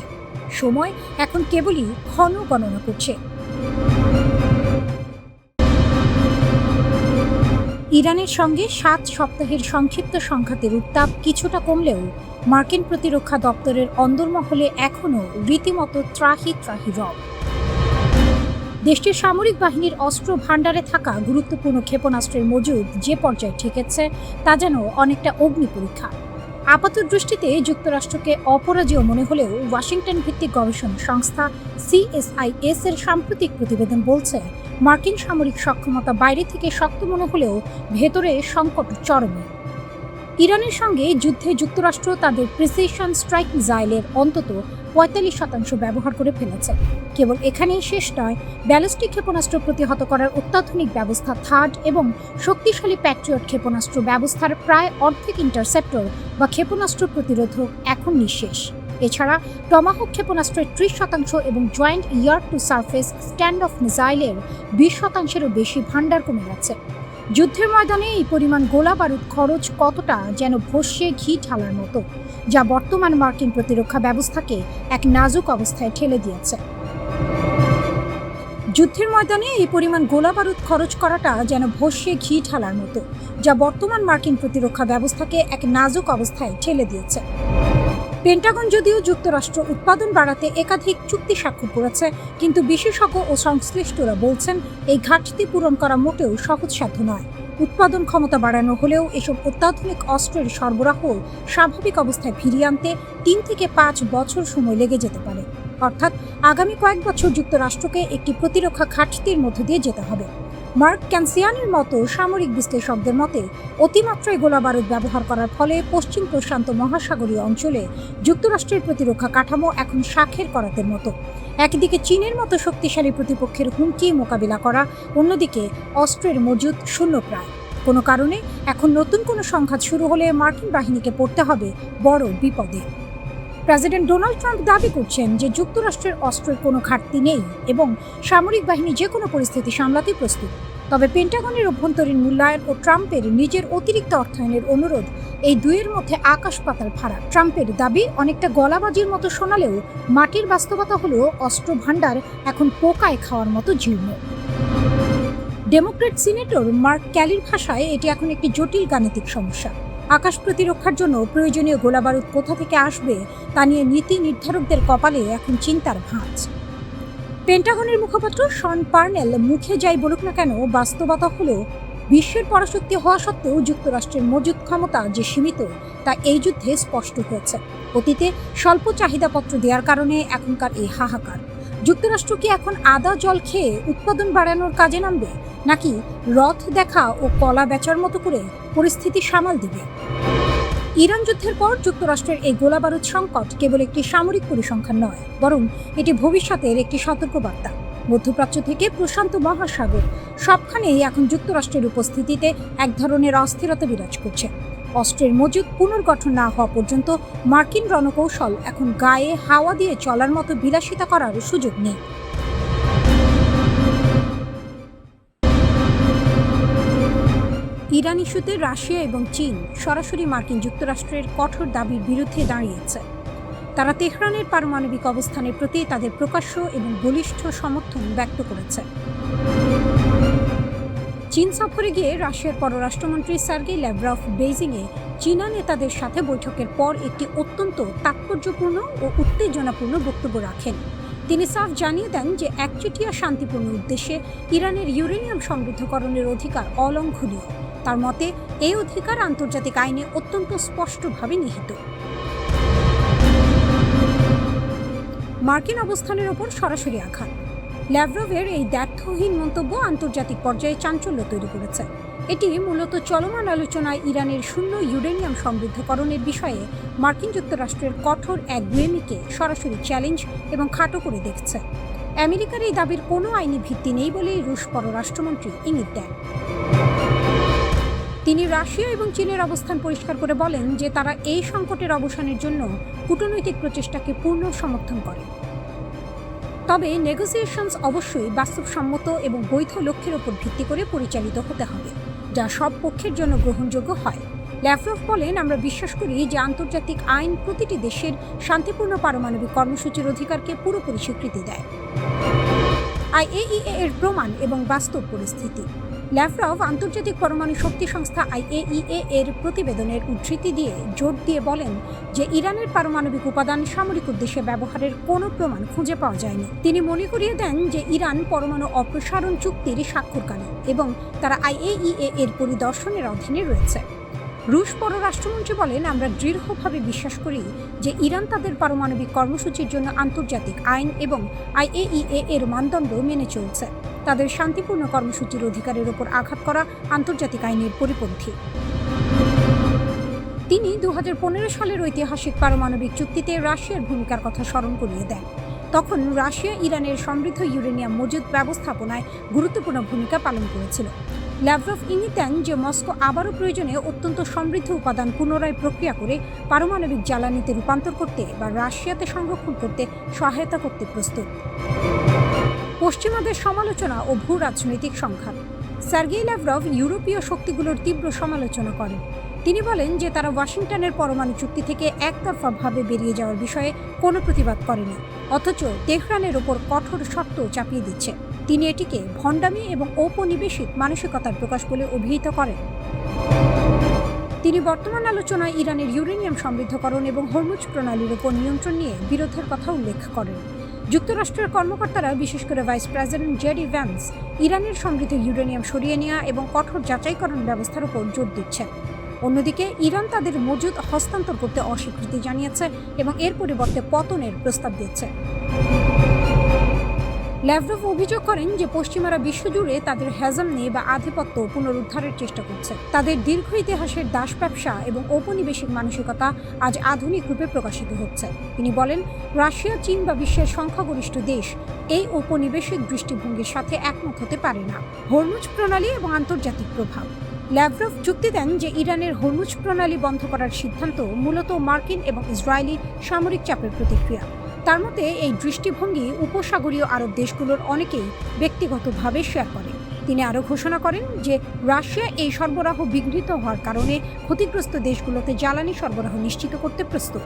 Speaker 1: সময় এখন কেবলই ক্ষণ গণনা করছে। ইরানের সঙ্গে 7 সপ্তাহের সংক্ষিপ্ত সংঘাতের উত্তাপ কিছুটা কমলেও মার্কিন প্রতিরক্ষা দপ্তরের অন্দরমহলে এখনও রীতিমতো ত্রাহি ত্রাহি রব। দেশটির সামরিক বাহিনীর অস্ত্র ভাণ্ডারে থাকা গুরুত্বপূর্ণ ক্ষেপণাস্ত্রের মজুদ যে পর্যায়ে ঠেকেছে তা যেন অনেকটা অগ্নি পরীক্ষা। আপাত দৃষ্টিতে যুক্তরাষ্ট্রকে অপরাজেয় মনে হলেও ওয়াশিংটন ভিত্তিক গবেষণা সংস্থা CSIS এর সাম্প্রতিক প্রতিবেদন বলছে, মার্কিন সামরিক সক্ষমতা বাইরে থেকে শক্ত মনে হলেও ভেতরে সংকট চরমে। ইরানের সঙ্গে যুদ্ধে যুক্তরাষ্ট্র তাদের প্রিসিশন স্ট্রাইক মিসাইলের অন্তত ৪৫% ব্যবহার করে ফেলেছে। কেবল এখানেই শেষ নয়, ব্যালিস্টিক ক্ষেপণাস্ত্র প্রতিহত করার অত্যাধুনিক ব্যবস্থা থার্ড এবং শক্তিশালী প্যাট্রিয়ট ক্ষেপণাস্ত্র ব্যবস্থার প্রায় অর্ধেক ইন্টারসেপ্টর বা ক্ষেপণাস্ত্র প্রতিরোধক এখন নিঃশেষ। এছাড়া টমাহক ক্ষেপণাস্ত্রের ৩০% এবং joint air to surface stand off মিসাইলের ২০%-এরও বেশি ভাণ্ডার কমে গেছে। যুদ্ধের ময়দানে এই পরিমাণ গোলা বারুদ খরচ কতটা যেন ভস্যে ঘি ঢালার মতো, যা বর্তমান মার্কিন প্রতিরক্ষা ব্যবস্থাকে এক নাজুক অবস্থায় ঠেলে দিয়েছে। যুদ্ধের ময়দানে এই পরিমাণ গোলা বারুদ খরচ করাটা যেন ভস্যে ঘি ঢালার মতো, যা বর্তমান মার্কিন প্রতিরক্ষা ব্যবস্থাকে এক নাজুক অবস্থায় ঠেলে দিয়েছে। পেন্টাগন যদিও যুক্তরাষ্ট্র উৎপাদন বাড়াতে একাধিক চুক্তি স্বাক্ষর করেছে, কিন্তু বিশেষজ্ঞ ও সংশ্লিষ্টরা বলছেন এই ঘাটতি পূরণ করা মোটেও সহজসাধ্য নয়। উৎপাদন ক্ষমতা বাড়ানো হলেও এসব অত্যাধুনিক অস্ত্রের সরবরাহ স্বাভাবিক অবস্থায় ফিরিয়ে আনতে ৩ থেকে ৫ বছর সময় লেগে যেতে পারে। অর্থাৎ আগামী কয়েক বছর যুক্তরাষ্ট্রকে একটি প্রতিরক্ষা ঘাটতির মধ্য দিয়ে যেতে হবে। মার্ক ক্যানসিয়ানের মতো সামরিক বিশ্লেষকদের মতে, অতিমাত্রায় গোলাবারুদ ব্যবহার করার ফলে পশ্চিম প্রশান্ত মহাসাগরীয় অঞ্চলে যুক্তরাষ্ট্রের প্রতিরক্ষা কাঠামো এখন শাখের করাতের মতো। একদিকে চীনের মতো শক্তিশালী প্রতিপক্ষের হুমকি মোকাবিলা করা, অন্যদিকে অস্ত্রের মজুদ শূন্যপ্রায়। কোনো কারণে এখন নতুন কোনো সংঘাত শুরু হলে মার্কিন বাহিনীকে পড়তে হবে বড় বিপদে। প্রেসিডেন্ট ডোনাল্ড ট্রাম্প দাবি করছেন যে যুক্তরাষ্ট্রের অস্ত্রের কোনো ঘাটতি নেই এবং সামরিক বাহিনী যে কোনো পরিস্থিতি সামলাতে প্রস্তুত। তবে পেন্টাগনের অভ্যন্তরীণ মূল্যায়ন ও ট্রাম্পের নিজের অতিরিক্ত অর্থায়নের অনুরোধ, এই দুইয়ের মধ্যে আকাশ পাতাল ফারাক। ট্রাম্পের দাবি অনেকটা গলাবাজির মতো শোনালেও মাটির বাস্তবতা হলো অস্ত্র ভাণ্ডার এখন পোকায় খাওয়ার মতো জীর্ণ। ডেমোক্র্যাট সিনেটর মার্ক ক্যালির ভাষায় এটি এখন একটি জটিল গাণিতিক সমস্যা। আকাশ প্রতিরক্ষার জন্য প্রয়োজনীয় গোলাবারুদ কোথা থেকে আসবে তা নিয়ে নীতি নির্ধারকদের কপালে এখন চিন্তার ভাঁজ। পেন্টাগনের মুখপাত্র শন পার্নেল মুখে যাই বলুক না কেন, বাস্তবতা হলো বিশ্বের পরাশক্তি হওয়া সত্ত্বেও যুক্তরাষ্ট্রের মজুদ ক্ষমতা যে সীমিত তা এই যুদ্ধে স্পষ্ট হয়েছে। অতীতে স্বল্প চাহিদাপত্র দেওয়ার কারণে এখনকার এই হাহাকার। যুক্তরাষ্ট্র কি এখন আদা জল খেয়ে উৎপাদন বাড়ানোর কাজে নামবে, নাকি রথ দেখা ও কলা বেচার মতো করে পরিস্থিতি সামাল দিবে? ইরান যুদ্ধের পর যুক্তরাষ্ট্রের এই গোলাবারুদ সংকট কেবল একটি সামরিক পরিসংখ্যান নয়, বরং এটি ভবিষ্যতের একটি সতর্কবার্তা। মধ্যপ্রাচ্য থেকে প্রশান্ত মহাসাগর সবখানেই এখন যুক্তরাষ্ট্রের উপস্থিতিতে এক ধরনের অস্থিরতা বিরাজ করছে। অস্ত্রের মজুদ পুনর্গঠন না হওয়া পর্যন্ত মার্কিন রণকৌশল এখন গায়ে হাওয়া দিয়ে চলার মতো বিলাসিতা করার সুযোগ নেই। ইরান ইস্যুতে রাশিয়া এবং চীন সরাসরি মার্কিন যুক্তরাষ্ট্রের কঠোর দাবির বিরুদ্ধে দাঁড়িয়েছে। তারা তেহরানের পারমাণবিক অবস্থানের প্রতি তাদের প্রকাশ্য এবং বলিষ্ঠ সমর্থন ব্যক্ত করেছে। চীন সফরে গিয়ে রাশিয়ার পররাষ্ট্রমন্ত্রী সার্গেই ল্যাভরভ বেইজিংয়ে চীনা নেতাদের সাথে বৈঠকের পর একটি অত্যন্ত তাৎপর্যপূর্ণ ও উত্তেজনাপূর্ণ বক্তব্য রাখেন। তিনি সাফ জানিয়ে দেন যে একচেটিয়া শান্তিপূর্ণ উদ্দেশ্যে ইরানের ইউরেনিয়াম সমৃদ্ধকরণের অধিকার অলঙ্ঘনীয়। তার মতে এই অধিকার আন্তর্জাতিক আইনে অত্যন্ত স্পষ্টভাবে নিহিত। মার্কিন অবস্থানের ওপর সরাসরি আঘাত। ল্যাভরভের এই দ্ব্যর্থহীন মন্তব্য আন্তর্জাতিক পর্যায়ে চাঞ্চল্য তৈরি করেছে। এটি মূলত চলমান আলোচনায় ইরানের শূন্য ইউরেনিয়াম সমৃদ্ধকরণের বিষয়ে মার্কিন যুক্তরাষ্ট্রের কঠোর একগুঁয়েমিকে সরাসরি চ্যালেঞ্জ এবং খাটো করে দেখছে। আমেরিকার এই দাবির কোনো আইনি ভিত্তি নেই বলেই রুশ পররাষ্ট্রমন্ত্রী ইঙ্গিত দেন। তিনি রাশিয়া এবং চীনের অবস্থান পরিষ্কার করে বলেন যে তারা এই সংকটের অবসানের জন্য কূটনৈতিক প্রচেষ্টাকে পূর্ণ সমর্থন করে। তবে নেগোসিয়েশনস অবশ্যই বাস্তবসম্মত এবং বৈধ লক্ষ্যের উপর ভিত্তি করে পরিচালিত হতে হবে, যা সব পক্ষের জন্য গ্রহণযোগ্য হয়। ল্যাভরভ বলেন, আমরা বিশ্বাস করি যে আন্তর্জাতিক আইন প্রতিটি দেশের শান্তিপূর্ণ পারমাণবিক কর্মসূচির অধিকারকে পুরোপুরি স্বীকৃতি দেয়। IAEA এর প্রমাণ এবং বাস্তব পরিস্থিতি। ল্যাভরভ আন্তর্জাতিক পরমাণু শক্তি সংস্থা IAEA এর প্রতিবেদনের উদ্ধৃতি দিয়ে জোর দিয়ে বলেন যে ইরানের পারমাণবিক উপাদান সামরিক উদ্দেশ্যে ব্যবহারের কোনো প্রমাণ খুঁজে পাওয়া যায়নি। তিনি মনে করিয়ে দেন যে ইরান পরমাণু অপসারণ চুক্তির স্বাক্ষরকারী এবং তারা IAEA এর পরিদর্শনের অধীনে রয়েছে। রুশ পররাষ্ট্রমন্ত্রী বলেন, আমরা দৃঢ়ভাবে বিশ্বাস করি যে ইরান তাদের পারমাণবিক কর্মসূচির জন্য আন্তর্জাতিক আইন এবং IAEA এর মানদণ্ড মেনে চলছে। তাদের শান্তিপূর্ণ কর্মসূচির অধিকারের উপর আঘাত করা আন্তর্জাতিক আইনের পরিপন্থী। তিনি 2015 সালের ঐতিহাসিক পারমাণবিক চুক্তিতে রাশিয়ার ভূমিকার কথা স্মরণ করিয়ে দেন। তখন রাশিয়া ইরানের সমৃদ্ধ ইউরেনিয়াম মজুদ ব্যবস্থাপনায় গুরুত্বপূর্ণ ভূমিকা পালন করেছিল। ল্যাভরভ ইঙ্গিত দেন যে মস্কো আবারও প্রয়োজনে অত্যন্ত সমৃদ্ধ উপাদান পুনরায় প্রক্রিয়া করে পারমাণবিক জ্বালানিতে রূপান্তর করতে বা রাশিয়াতে সংরক্ষণ করতে সহায়তা করতে প্রস্তুত। পশ্চিমাদের সমালোচনা ও ভূ রাজনৈতিক সংঘাত। সার্গেই ল্যাভরভ ইউরোপীয় শক্তিগুলোর তীব্র সমালোচনা করেন। তিনি বলেন যে তারা ওয়াশিংটনের পরমাণু চুক্তি থেকে একতরফাভাবে বেরিয়ে যাওয়ার বিষয়ে কোনো প্রতিবাদ করেনি, অথচ তেহরানের ওপর কঠোর শর্ত চাপিয়ে দিচ্ছে। তিনি এটিকে ভণ্ডামি এবং ঔপনিবেশিক মানসিকতার প্রকাশ বলে অভিহিত করেন। তিনি বর্তমান আলোচনায় ইরানের ইউরেনিয়াম সমৃদ্ধকরণ এবং হরমুজ প্রণালীর উপর নিয়ন্ত্রণ নিয়ে বিরোধের কথা উল্লেখ করেন। যুক্তরাষ্ট্রের কর্মকর্তারা, বিশেষ করে ভাইস প্রেসিডেন্ট জেডি ভ্যান্স, ইরানের সমৃদ্ধ ইউরেনিয়াম সরিয়ে নেওয়া এবং কঠোর যাচাইকরণ ব্যবস্থার উপর জোর দিচ্ছেন। অন্যদিকে ইরান তাদের মজুদ হস্তান্তর করতে অস্বীকৃতি জানিয়েছে এবং এর পরিবর্তে পতনের প্রস্তাব দিচ্ছে। ল্যাভরভ অভিযোগ করেন যে পশ্চিমারা বিশ্বজুড়ে তাদের হেজেমনি বা আধিপত্য পুনরুদ্ধারের চেষ্টা করছে। তাদের দীর্ঘ ইতিহাসের দাস ব্যবসা এবং ঔপনিবেশিক মানসিকতা আজ আধুনিক রূপে প্রকাশিত হচ্ছে। তিনি বলেন, রাশিয়া, চীন বা বিশ্বের সংখ্যাগরিষ্ঠ দেশ এই ঔপনিবেশিক দৃষ্টিভঙ্গির সাথে একমত হতে পারে না। হরমুজ প্রণালী এবং আন্তর্জাতিক প্রভাব। ল্যাভরভ যুক্তি দেন যে ইরানের হরমুজ প্রণালী বন্ধ করার সিদ্ধান্ত মূলত মার্কিন এবং ইসরায়েলি সামরিক চাপের প্রতিক্রিয়া। তার মতে এই দৃষ্টিভঙ্গি উপসাগরীয় আরব দেশগুলোর অনেকেই ব্যক্তিগতভাবে শেয়ার করে। তিনি আরও ঘোষণা করেন যে রাশিয়া এই সরবরাহ বিঘ্নিত হওয়ার কারণে ক্ষতিগ্রস্ত দেশগুলোতে জ্বালানি সরবরাহ নিশ্চিত করতে প্রস্তুত।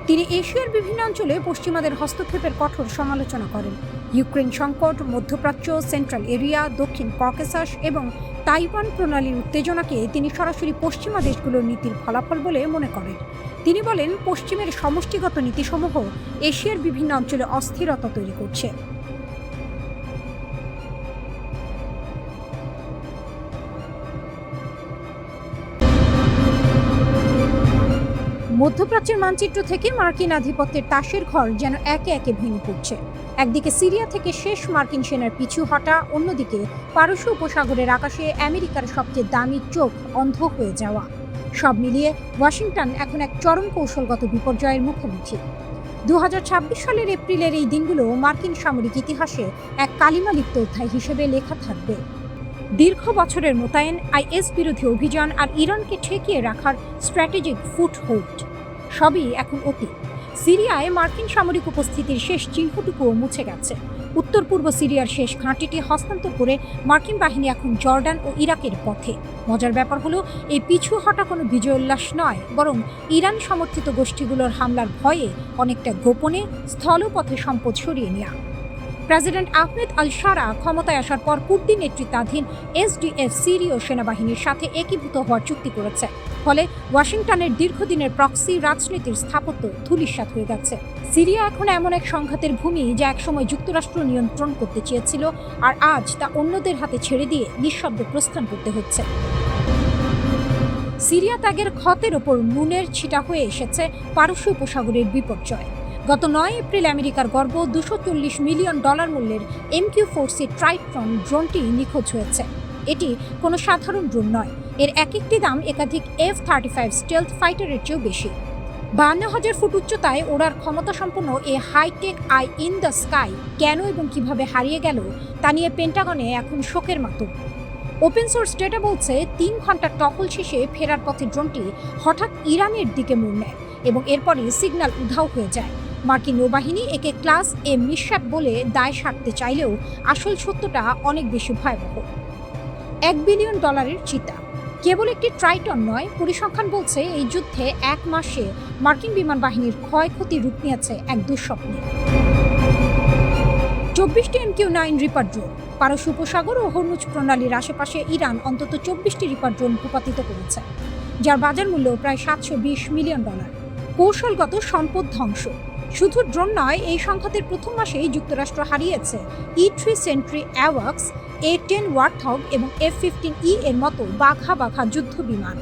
Speaker 1: তিনি এশিয়ার বিভিন্ন অঞ্চলে পশ্চিমাদের হস্তক্ষেপের কঠোর সমালোচনা করেন। ইউক্রেন সংকট, মধ্যপ্রাচ্য, সেন্ট্রাল এরিয়া, দক্ষিণ ককেসাস এবং তাইওয়ান প্রণালীর উত্তেজনাকে তিনি সরাসরি পশ্চিমা দেশগুলোর নীতির ফলাফল বলে মনে করেন। তিনি বলেন, পশ্চিমের সমষ্টিগত নীতিসমূহ এশিয়ার বিভিন্ন অঞ্চলে অস্থিরতা তৈরি করছে। মধ্যপ্রাচ্যের মানচিত্র থেকে মার্কিন আধিপত্যের তাসের ঘর যেন একে একে ভেঙে পড়ছে। একদিকে সিরিয়া থেকে শেষ মার্কিন সেনার পিছু হটা, অন্যদিকে পারস্য উপসাগরের আকাশে আমেরিকার সবচেয়ে দামি চোখ অন্ধ হয়ে যাওয়া। সব মিলিয়ে ওয়াশিংটন এখন এক চরম কৌশলগত বিপর্যয়ের মুখোমুখি। 2026 সালের এপ্রিলের এই দিনগুলো মার্কিন সামরিক ইতিহাসে এক কালিমালিপ্ত অধ্যায় হিসেবে লেখা থাকবে। দীর্ঘ বছরের মোতায়েন, আইএস বিরোধী অভিযান আর ইরানকে ঠেকিয়ে রাখার স্ট্র্যাটেজিক ফুটহোল্ড সবই এখন অতীত। সিরিয়ায় মার্কিন সামরিক উপস্থিতির শেষ চিহ্নটুকুও মুছে গেছে। উত্তর পূর্ব সিরিয়ার শেষ ঘাঁটিটি হস্তান্তর করে মার্কিন বাহিনী এখন জর্ডান ও ইরাকের পথে। মজার ব্যাপার হলো, এই পিছু হটা কোনো বিজয়োল্লাস নয়, বরং ইরান সমর্থিত গোষ্ঠীগুলোর হামলার ভয়ে অনেকটা গোপনে স্থলপথে সম্পদ সরিয়ে নেওয়া। প্রেসিডেন্ট আহমেদ আল শারা ক্ষমতায় আসার পর কুর্দি নেতৃত্বাধীন SDF সিরীয় সেনাবাহিনীর সাথে একীভূত হওয়ার চুক্তি করেছে। ফলে ওয়াশিংটনের দীর্ঘদিনের প্রক্সি রাজনীতির স্থাপত্য ধূলিসাৎ হয়ে গেছে। সিরিয়া এখন এমন এক সংঘাতের ভূমি যা একসময় যুক্তরাষ্ট্র নিয়ন্ত্রণ করতে চেয়েছিল, আর আজ তা অন্যদের হাতে ছেড়ে দিয়ে নিঃশব্দে প্রস্থান করতে হচ্ছে। সিরিয়া ত্যাগের ক্ষতের ওপর নুনের ছিটা হয়ে এসেছে পারস্য উপসাগরের বিপর্যয়। গত 9 এপ্রিল আমেরিকার গর্ব $240 মিলিয়ন মূল্যের MQ-4C ট্রাইটন ড্রোনটি নিখোঁজ হয়েছে। এটি কোনো সাধারণ ড্রোন নয়, এর এক একটি দাম একাধিক F-35 স্টেলথ ফাইটারের চেয়েও বেশি। 52,000 ফুট উচ্চতায় ওড়ার ক্ষমতা সম্পন্ন এই high tech eye in the sky কেন এবং কিভাবে হারিয়ে গেল তা নিয়ে পেন্টাগনে এখন শোকের মাতম। ওপেন সোর্স ডেটা বলছে 3 ঘন্টার টহল শেষে ফেরার পথে ড্রোনটি হঠাৎ ইরানের দিকে মোড় নেয় এবং এরপরই সিগন্যাল উধাও হয়ে যায়। মার্কিন নৌবাহিনী একে ক্লাস এ মিসহ্যাপ বলে দায় সারতে চাইলেও আসল সত্যটা অনেক বেশি ভয়াবহ। $1 বিলিয়ন চিতা কেবল একটি ট্রাইটন নয়, পরিসংখ্যান বলছে এই যুদ্ধে 1 মাসে মার্কিন বিমান বাহিনীর ক্ষয়ক্ষতি রূপ নিয়েছে এক দুঃস্বপ্নে। 24টি MQ-9 রিপার ড্রোন, পারস্য উপসাগর ও হরমুজ প্রণালীর আশেপাশে ইরান অন্তত 24টি রিপার ড্রোন ভূপাতিত করেছে, যার বাজার মূল্য প্রায় $720 মিলিয়ন। কৌশলগত সম্পদ ধ্বংস। শুধু ড্রোন নয়, এই সংঘাতের প্রথম মাসেই যুক্তরাষ্ট্র হারিয়েছে E-3 সেন্ট্রি অ্যাওয়াক্স, A-10 ওয়ারথগ এবং F-15E এর মতো বাঘা বাঘা যুদ্ধ বিমান।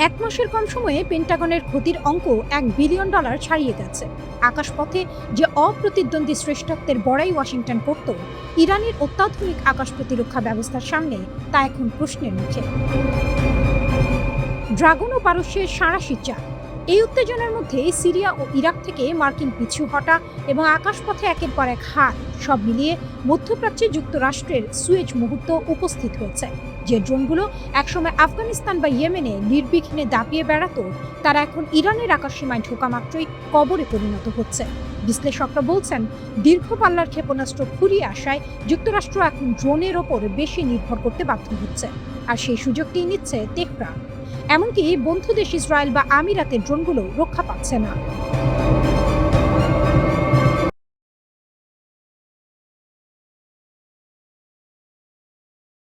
Speaker 1: এক মাসের কম সময়ে পেন্টাগনের ক্ষতির অঙ্ক $1 বিলিয়ন ছাড়িয়ে গেছে। আকাশপথে যে অপ্রতিদ্বন্দ্বী শ্রেষ্ঠত্বের বড়াই ওয়াশিংটন করত, ইরানের অত্যাধুনিক আকাশ প্রতিরক্ষা ব্যবস্থার সামনে তা এখন প্রশ্নের মুখে। ড্রাগন ও পারস্যের সাঁড়াশি চাল। এই উত্তেজনার মধ্যে সিরিয়া ও ইরাক থেকে মার্কিন পিছু হটা এবং আকাশপথে একের পর এক হার, সব মিলিয়ে মধ্যপ্রাচ্যে যুক্তরাষ্ট্রের সুয়েজ মুহূর্ত উপস্থিত হয়েছে। যে ড্রোনগুলো একসময় আফগানিস্তান বা ইয়েমেনে নির্বিঘ্নে দাপিয়ে বেড়াতো, তারা এখন ইরানের আকাশসীমায় ঢোকা মাত্রই কবরে পরিণত হচ্ছে। বিশ্লেষকরা বলছেন, দীর্ঘ পাল্লার ক্ষেপণাস্ত্র ফুরিয়ে আসায় যুক্তরাষ্ট্র এখন ড্রোনের ওপর বেশি নির্ভর করতে বাধ্য হচ্ছে, আর সেই সুযোগটি নিচ্ছে তেহরান। এমনকি বন্ধু দেশ ইসরায়েল বা আমিরাতের ড্রোনগুলো রক্ষা পাচ্ছে না।